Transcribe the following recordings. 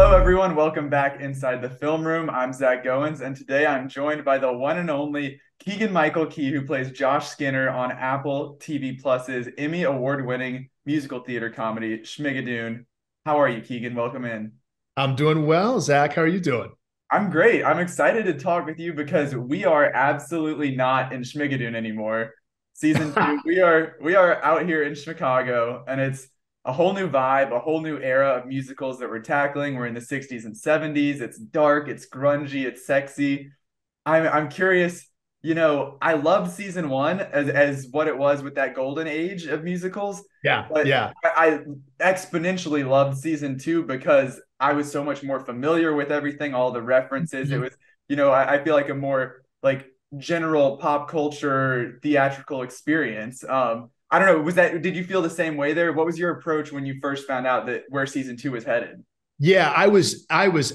Hello, everyone. Welcome back inside the film room. I'm Zach Goins, and today I'm joined by the one and only Keegan-Michael Key, who plays Josh Skinner on Apple TV Plus's Emmy award-winning musical theater comedy, Schmigadoon. How are you, Keegan? Welcome in. I'm doing well, Zach. How are you doing? I'm great. I'm excited to talk with you because we are absolutely not in Schmigadoon anymore. Season two, we are out here in Chicago, and it's a whole new vibe, a whole new era of musicals that we're tackling. We're in the 60s and 70s. It's dark, it's grungy, it's sexy. I'm curious, I loved season one as what it was with that golden age of musicals, Yeah, but yeah. I exponentially loved season two because I was so much more familiar with everything, all the references. It Mhm. was, I feel like a more like general pop culture theatrical experience. I don't know, did you feel the same way there? What was your approach when you first found out that where season two was headed? Yeah, I was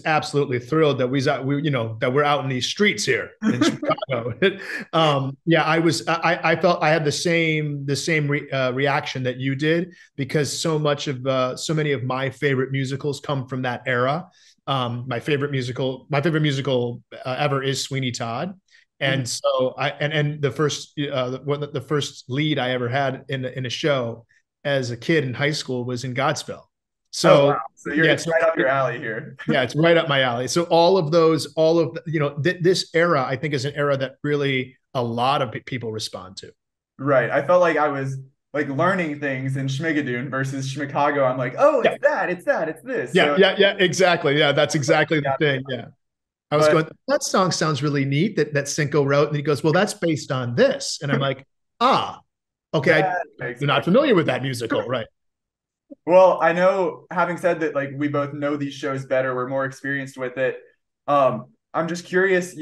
absolutely thrilled that that we're out in these streets here in Chicago. Yeah, I felt I had the same reaction that you did because so many of my favorite musicals come from that era. My favorite musical ever is Sweeney Todd. Mhm. And so and the first lead I ever had in a show as a kid in high school was in Godspell. Oh wow. So So yeah, it's right up your alley here. yeah, it's right up my alley. So this era, I think, is an era that really a lot of people respond to. Right. I felt like I was like learning things in Schmigadoon versus Schmicago. I'm like, oh, Yeah, it's this. yeah, So yeah, yeah, exactly. Yeah, that's exactly the yeah, thing. Yeah. I was but going, that song sounds really neat that Cinco wrote. And he goes, well, that's based on this. And I'm like, ah, okay, that makes you're more not familiar with that musical, right? well, I know, having said that, like we both know these shows better, we're more experienced with it. I'm just curious,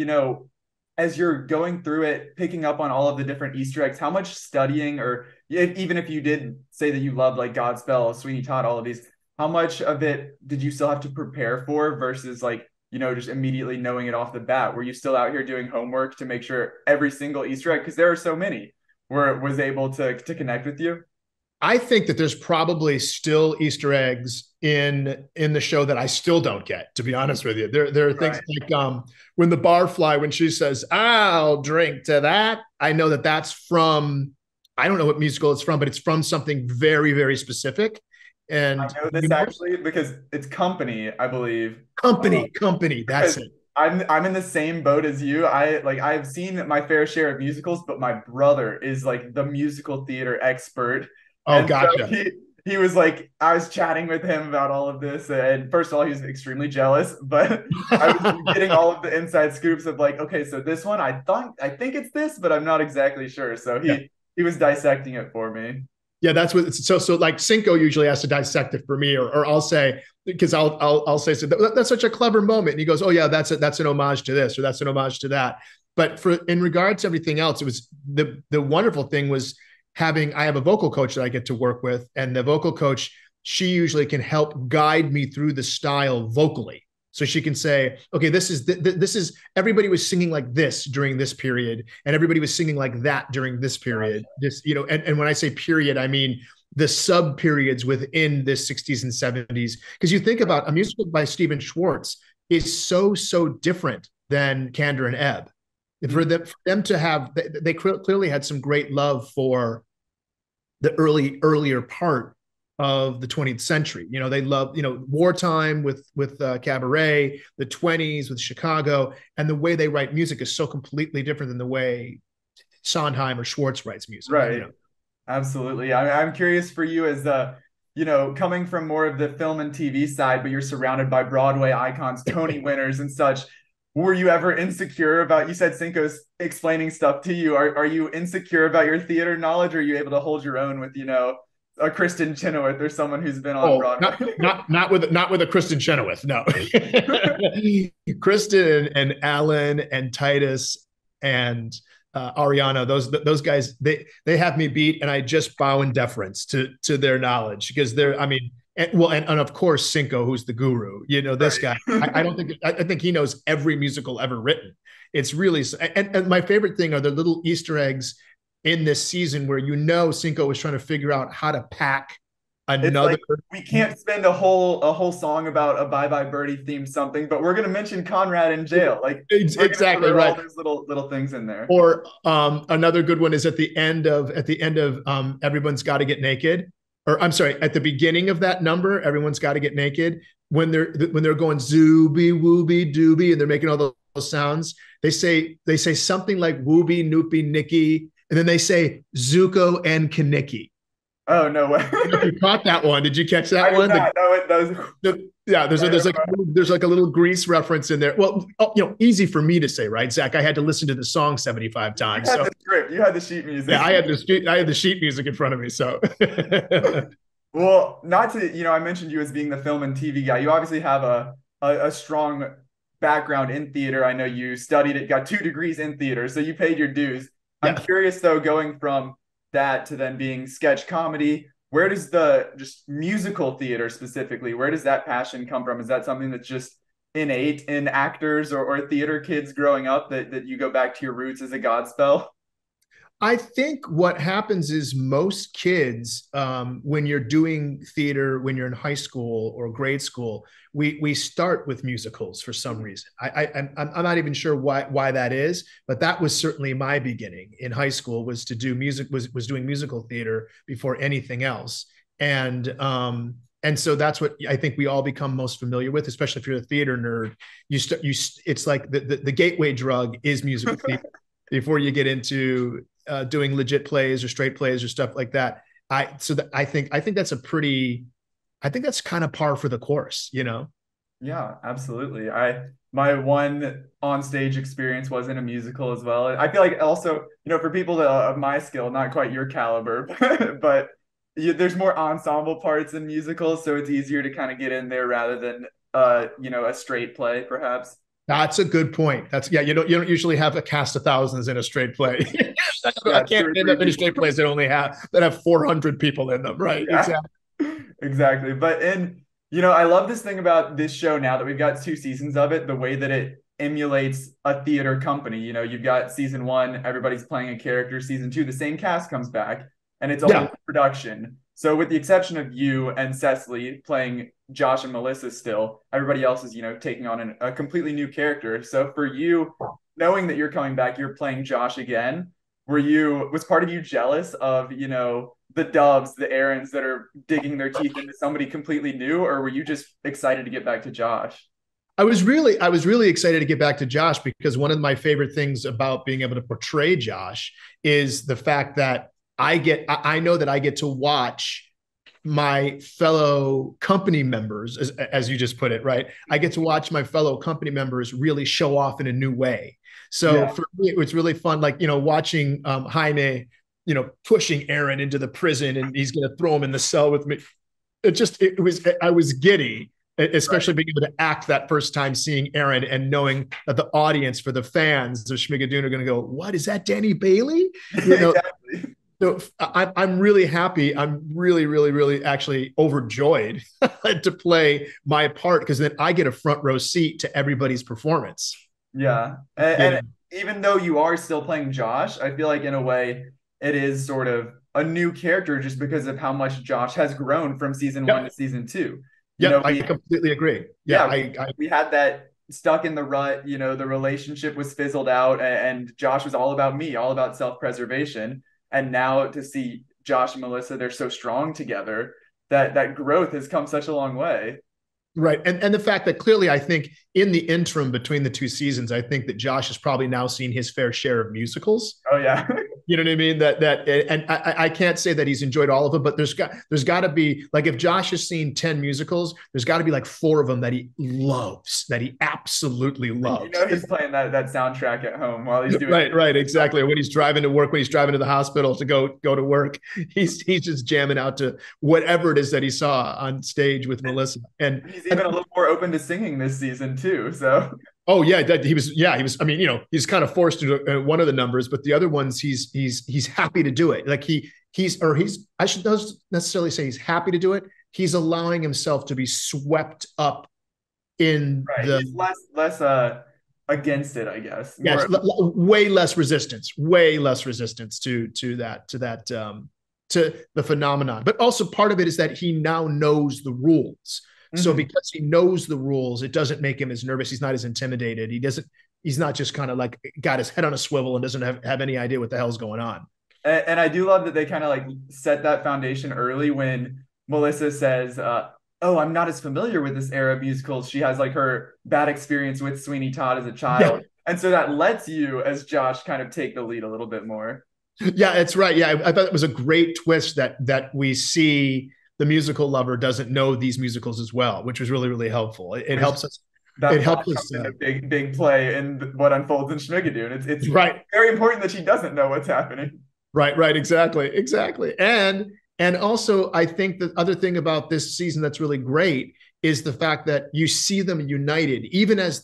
as you're going through it, picking up on all of the different Easter eggs, how much studying, or even if you did say that you loved like Godspell, Sweeney Todd, all of these, how much of it did you still have to prepare for versus like, just immediately knowing it off the bat? Were you still out here doing homework to make sure every single Easter egg, because there are so many, where it was able to connect with you? I think that there's probably still Easter eggs in the show that I still don't get. To be honest with you, there are things Right. like when the barfly when she says "I'll drink to that," I know that that's from I don't know what musical it's from, but it's from something very very specific. And I know you this know, actually because it's Company, I believe. company, that's Because it. I'm in the same boat as you. I've seen my fair share of musicals, but my brother is like the musical theater expert. Oh, And so gotcha. he was like, I was chatting with him about all of this, and first of all, he was extremely jealous, but I was getting all of the inside scoops of like, okay, so this one I think it's this, but I'm not exactly sure. So Yeah. he was dissecting it for me. Yeah, that's what. So like Cinco usually has to dissect it for me, or I'll say because I'll say so that's such a clever moment, and he goes, oh yeah, that's an homage to this, or that's an homage to that. But for in regards to everything else, it was the wonderful thing was having I have a vocal coach that I get to work with, and the vocal coach she usually can help guide me through the style vocally. So she can say, okay, this is everybody was singing like this during this period, and everybody was singing like that during this period. Gotcha. And when I say period, I mean the sub periods within the 60s and 70s. Because you think about a musical by Stephen Schwartz is so different than Candor and Ebb. For them to have, they clearly had some great love for the earlier part of the 20th century. They love, wartime with Cabaret, the 20s with Chicago, and the way they write music is so completely different than the way Sondheim or Schwartz writes music. Right. Absolutely. I'm curious for you as coming from more of the film and TV side, but you're surrounded by Broadway icons, Tony winners and such. Were you ever insecure about, you said Cinco's explaining stuff to you. Are you insecure about your theater knowledge? Or are you able to hold your own with, a Kristen Chenoweth or someone who's been on Oh, Broadway? not with a Kristen Chenoweth. No, Kristen and Alan and Titus and Ariana. Those guys they have me beat, and I just bow in deference to their knowledge because they're. I mean, and of course Cinco, who's the guru. This guy. I don't think I think he knows every musical ever written. It's really and my favorite thing are the little Easter eggs in this season where Cinco was trying to figure out how to pack It's Another like we can't spend a whole song about a Bye Bye Birdie themed something, but we're gonna mention Conrad in jail. Like we're gonna exactly throw all right. those little things in there. Or another good one is at the end of Everyone's Got to Get Naked, or I'm sorry, at the beginning of that number, Everyone's Got to Get Naked. When they're going zooby wooby dooby and they're making all those sounds, they say something like wooby noopy nicky, and then they say Zuko and Kaniki. Oh no way! I don't know if you caught that one. Did you catch I that did one? not know it. That was Yeah, there's a, right there's like over there's like a little Grease reference in there. Well, easy for me to say, right, Zach? I had to listen to the song 75 You times, had so the script, you had the sheet yeah, music. I had the sheet music in front of me. So Well, not to, I mentioned you as being the film and TV guy. You obviously have a strong background in theater. I know you studied it, got 2 degrees in theater, so you paid your dues. I'm yeah, curious though, going from that to then being sketch comedy, where does the just musical theater specifically, where does that passion come from? Is that something that's just innate in actors or theater kids growing up that you go back to your roots as a Godspell? I think what happens is most kids, when you're doing theater, when you're in high school or grade school, we start with musicals for some reason. I'm not even sure why that is, but that was certainly my beginning in high school, was to do music, was doing musical theater before anything else. And so that's what I think we all become most familiar with, especially if you're a theater nerd. It's like the gateway drug is musical theater before you get into doing legit plays or straight plays or stuff like that. I think that's I think that's kind of par for the course, you know? Yeah, absolutely. My one on stage experience was in a musical as well. I feel like also, for people of my skill, not quite your caliber, but there's more ensemble parts in musicals, so it's easier to kind of get in there rather than a straight play, perhaps. That's a good point. Yeah, you don't usually have a cast of thousands in a straight play. I Yeah, two can't or name three that many people. straight plays that have 400 people in them, right? Yeah, Exactly. exactly. I love this thing about this show now that we've got 2 seasons of it, the way that it emulates a theater company. You've got season one, everybody's playing a character. Season two, the same cast comes back, and it's a whole Yeah. production. So, with the exception of you and Cecily playing Josh and Melissa still, everybody else is, taking on a completely new character. So, for you, knowing that you're coming back, you're playing Josh again. Was part of you jealous of, the Doves, the Aarons that are digging their teeth into somebody completely new, or were you just excited to get back to Josh? I was really excited to get back to Josh, because one of my favorite things about being able to portray Josh is the fact that I know that I get to watch my fellow company members, as you just put it, right? I get to watch my fellow company members really show off in a new way. So Yeah, for me, it was really fun, like, watching Jaime, pushing Aaron into the prison, and he's going to throw him in the cell with me. I was giddy, right. especially being able to act that first time, seeing Aaron and knowing that the audience, for the fans of Schmigadoon, are going to go, "What is that, Danny Bailey?" You know, Exactly. so I'm really happy. I'm really, really, really actually overjoyed to play my part, because then I get a front row seat to everybody's performance. Yeah. You know, And even though you are still playing Josh, I feel like in a way it is sort of a new character just because of how much Josh has grown from season one to yep, season two. You yep, know, I we completely agree. Yeah, yeah, we had that stuck in the rut, the relationship was fizzled out and Josh was all about me, all about self-preservation. And now to see Josh and Melissa, they're so strong together that growth has come such a long way. right. And the fact that clearly, I think in the interim between the 2 seasons, I think that Josh has probably now seen his fair share of musicals. Oh yeah. You know what I mean? And I can't say that he's enjoyed all of it, but there's got to be, like, if Josh has seen 10 musicals, there's got to be like 4 of them that he loves, that he absolutely loves. He's playing that soundtrack at home while he's doing Right, exactly. When he's driving to work, when he's driving to the hospital to go to work, he's just jamming out to whatever it is that he saw on stage with Melissa. He's even a little more open to singing this season too. So Oh yeah, he was. Yeah, he was. I mean, he's kind of forced to do one of the numbers, but the other ones, he's happy to do it. Like he's. I should not necessarily say he's happy to do it. He's allowing himself to be swept up in right, the. he's less against it, I guess. Yes, More way less resistance to that to the phenomenon. But also part of it is that he now knows the rules. So Mhm. because he knows the rules, it doesn't make him as nervous. He's not as intimidated. He's not just kind of like got his head on a swivel and doesn't have any idea what the hell's going on. And I do love that they kind of like set that foundation early when Melissa says, "Oh, I'm not as familiar with this era of musicals." She has like her bad experience with Sweeney Todd as a Yeah. child, and so that lets you, as Josh, kind of take the lead a little bit more. Yeah, it's right. Yeah, I thought it was a great twist that we see the musical lover doesn't know these musicals as well, which was really, really helpful. It Which helps us. It that plot helps us. comes into big play in what unfolds in Schmigadoon. It's Right, very important that she doesn't know what's happening. right, exactly. And also, I think the other thing about this season that's really great is the fact that you see them united, even as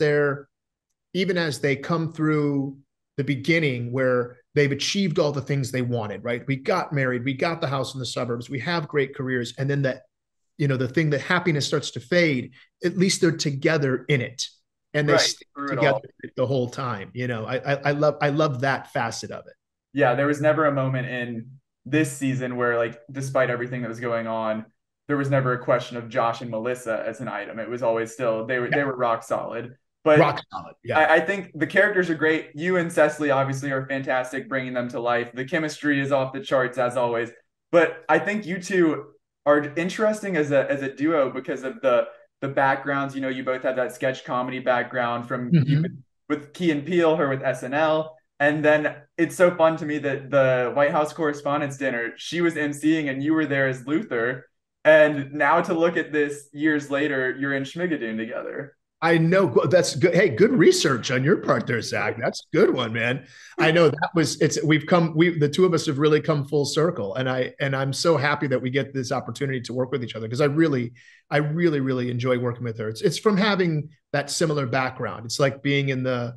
they come through the beginning where they've achieved all the things they wanted, right? We got married, we got the house in the suburbs, we have great careers. And then the thing that happiness starts to fade, at least they're together in it and they Right, stay through it together all. the whole time. I love that facet of it. Yeah, there was never a moment in this season where, like, despite everything that was going on, there was never a question of Josh and Melissa as an item. It was always still Yeah. they were rock solid. But Rock solid. Yeah. I think the characters are great. You and Cecily obviously are fantastic, bringing them to life. The chemistry is off the charts as always. But I think you two are interesting as a duo because of the backgrounds. You know, you both have that sketch comedy background from you Mhm. with Key and Peele, her with SNL. And then it's so fun to me that the White House Correspondents' Dinner, she was emceeing and you were there as Luther. And now to look at this years later, you're in Schmigadoon together. I know that's good. Hey, good research on your part there, Zach. That's a good one, man. I know that was it's the two of us have really come full circle. And I'm so happy that we get this opportunity to work with each other because I really enjoy working with her. It's from having that similar background. It's like being in the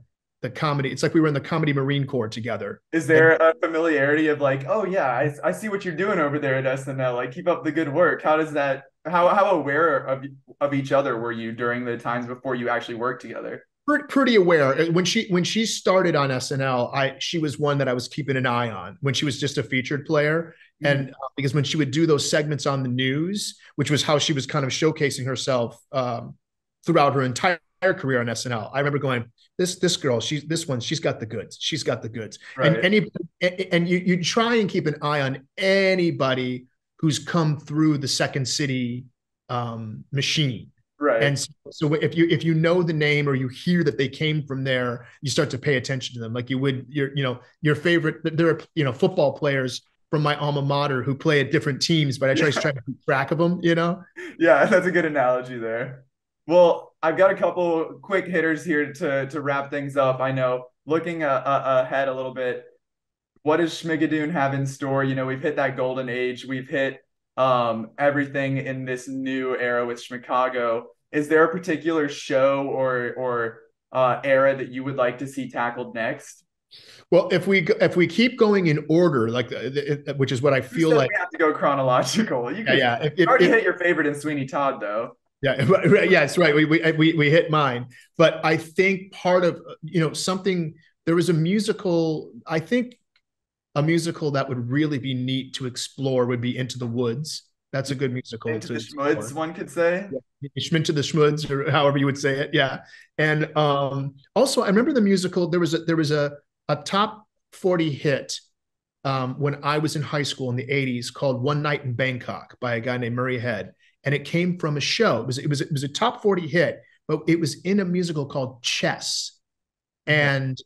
comedy, it's like we were in the comedy Marine Corps together. Is And there a familiarity of like, oh yeah, I see what you're doing over there at SNL. Like keep up the good work. How does that how aware of each other were you during the times before you actually worked together? pretty aware when she started on SNL. She was one that I was keeping an eye on when she was just a featured player, Mhm. and because when she would do those segments on the news, which was how she was kind of showcasing herself throughout her entire career on SNL. I remember going, this girl, she's got the goods. She's got the goods. And Right. any and you try and keep an eye on anybody who's come through the Second City machine. Right. And so if you know the name or you hear that they came from there, you start to pay attention to them like you would your favorite. There are football players from my alma mater who play at different teams, but I try Yeah. to keep track of them. Yeah, that's a good analogy there. Well, I've got a couple quick hitters here to wrap things up. I know looking ahead a little bit, what does Schmigadoon have in store? You know, we've hit that golden age. We've hit everything in this new era with Schmicago. Is there a particular show or era that you would like to see tackled next? Well, if we keep going in order, like which is what I Who feel said like. we have to go chronological? You Yeah, could yeah. already hit your favorite in Sweeney Todd, though. Yeah, right, yeah, it's right. We hit mine, but I think part of something. There was a musical. I think a musical that would really be neat to explore would be Into the Woods. That's a good musical Into to the Schmuds, explore. one could say. Yeah. Into the Schmuds, or however you would say it. Yeah, and also I remember the musical. There was a top 40 hit when I was in high school in the 80s called One Night in Bangkok by a guy named Murray Head. And it came from a show. It was a top 40 hit, but it was in a musical called Chess. Okay. And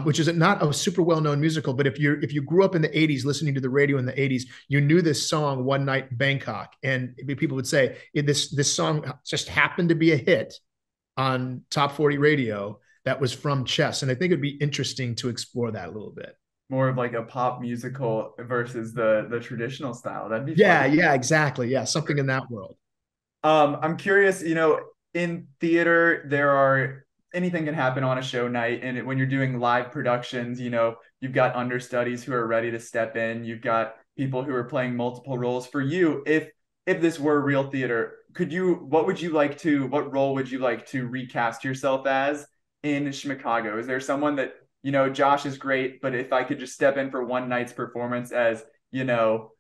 which is not a super well-known musical, but if you grew up in the 80s listening to the radio in the 80s, you knew this song One Night in Bangkok. And people would say this song just happened to be a hit on top 40 radio that was from Chess. And I think it'd be interesting to explore that a little bit. More of like a pop musical versus the traditional style. That'd be fun. Yeah, yeah, exactly. Yeah, something in that world. I'm curious, you know, in theater, there are anything can happen on a show night. And when you're doing live productions, you know, you've got understudies who are ready to step in. You've got people who are playing multiple roles. For you, if this were real theater, what role would you like to recast yourself as in Schmicago? Is there someone that, you know, Josh is great, but if I could just step in for one night's performance as, you know,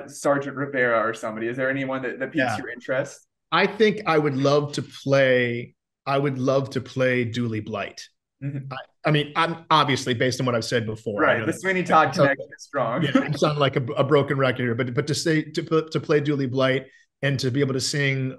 Sergeant Rivera or somebody? Is there anyone that piques Yeah. your interest? I think I would love to play Dooley Blight. Mhm. I mean, I'm obviously based on what I've said before. I Right. know The that. Sweeney Todd So, connection is strong. yeah, I'm sounding like a broken record here, but to say to play Dooley Blight and to be able to sing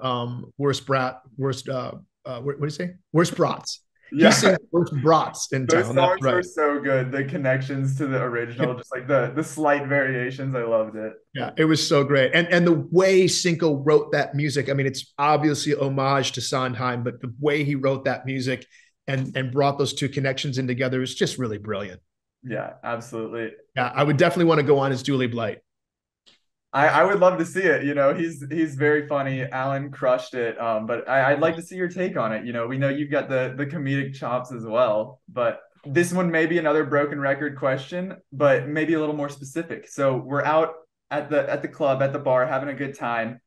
what do you say? Worst brats. He Yeah. sings worst brats in Those town. That's songs were right. so good. The connections to the original, just like the slight variations. I loved it. Yeah, it was so great. And the way Cinco wrote that music, I mean, it's obviously homage to Sondheim, but the way he wrote that music and brought those two connections in together is just really brilliant. Yeah, absolutely. Yeah, I would definitely want to go on as Dooley Blight. I would love to see it. He's very funny. Alan crushed it. But I'd like to see your take on it. We know you've got the comedic chops as well, but this one may be another broken record question, but maybe a little more specific. So we're out at the club, at the bar, having a good time,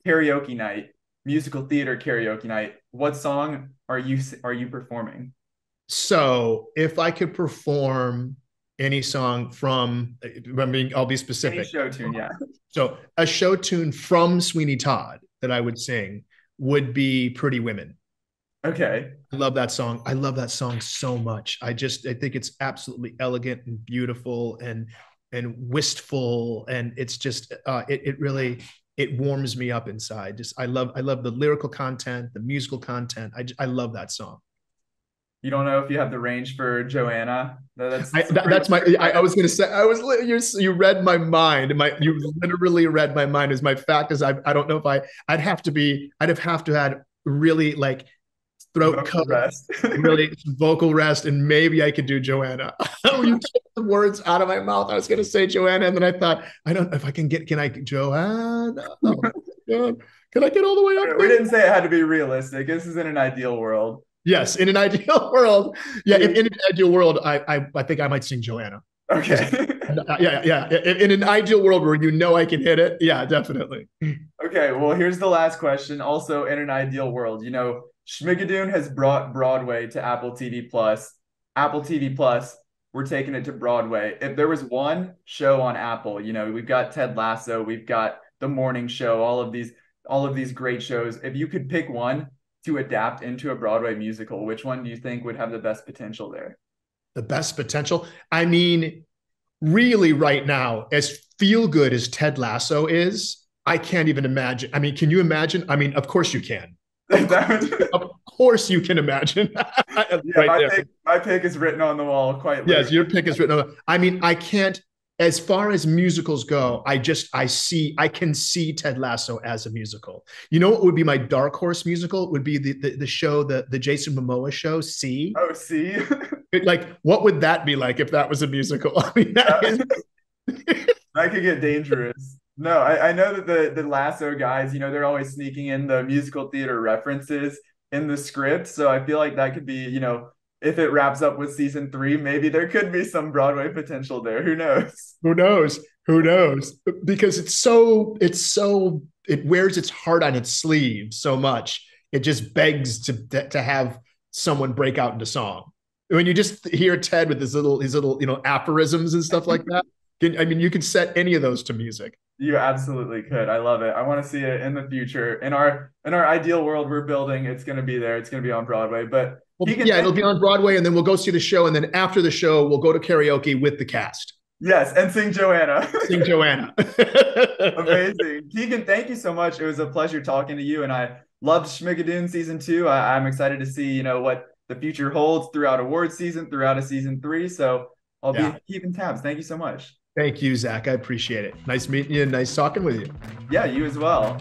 karaoke night, musical theater karaoke night. What song are you performing? So if I could perform any song from, I'll be Any specific. show tune, yeah. So a show tune from Sweeney Todd that I would sing would be Pretty Women. Okay. I love that song. I love that song so much. I think it's absolutely elegant and beautiful and wistful, and it's just it really it warms me up inside. Just I love the lyrical content, the musical content. I love that song. You don't know if you have the range for Joanna. That's my. I was gonna say. You read my mind. You literally read my mind. Is my fact is I don't know if I'd have to be. I'd have to have really like throat vocal cut, rest. really vocal rest, and maybe I could do Joanna. You took the words out of my mouth. I was gonna say Joanna, and then I thought I don't know if I can get. Can I Joanna? Oh, God. Can I get all the way up We there? didn't say it had to be realistic. This is in an ideal world. Yes, in an ideal world. Yeah, in an ideal world, I think I might sing Joanna. Okay. Yeah. In an ideal world where I can hit it, yeah, definitely. Okay, well, here's the last question. Also, in an ideal world, Schmigadoon has brought Broadway to Apple TV Plus. Apple TV Plus, we're taking it to Broadway. If there was one show on Apple, we've got Ted Lasso, we've got The Morning Show, all of these great shows. If you could pick one to adapt into a Broadway musical, which one do you think would have the best potential there? The best potential. I mean, really, right now, as feel good as Ted Lasso is, I can't even imagine. I mean, can you imagine? I mean, of course you can. Of course you can imagine. Yeah, Right my pick is written on the wall quite literally. Yes, your pick is written on. I mean, I can't. As far as musicals go, I can see Ted Lasso as a musical. You know what would be my dark horse musical? It would be the show, the Jason Momoa show, See. Oh, see? Like, what would that be like if that was a musical? I mean, That could get dangerous. No, I know that the Lasso guys, they're always sneaking in the musical theater references in the script. So I feel like that could be, if it wraps up with season 3, maybe there could be some Broadway potential there. Who knows? Who knows? Who knows? Because it wears its heart on its sleeve so much. It just begs to have someone break out into song. When you just hear Ted with his little aphorisms and stuff like that, you can set any of those to music. You absolutely could. I love it. I want to see it in the future. In our ideal world we're building, it's going to be there. It's going to be on Broadway. But it'll be on Broadway, and then we'll go see the show, and then after the show, we'll go to karaoke with the cast. Yes, and sing Joanna. Sing Joanna. Amazing. Keegan, thank you so much. It was a pleasure talking to you, and I loved Schmigadoon season 2. I'm excited to see, what the future holds throughout award season, throughout a season 3. So I'll be keeping tabs. Thank you so much. Thank you, Zach. I appreciate it. Nice meeting you. Nice talking with you. Yeah, you as well.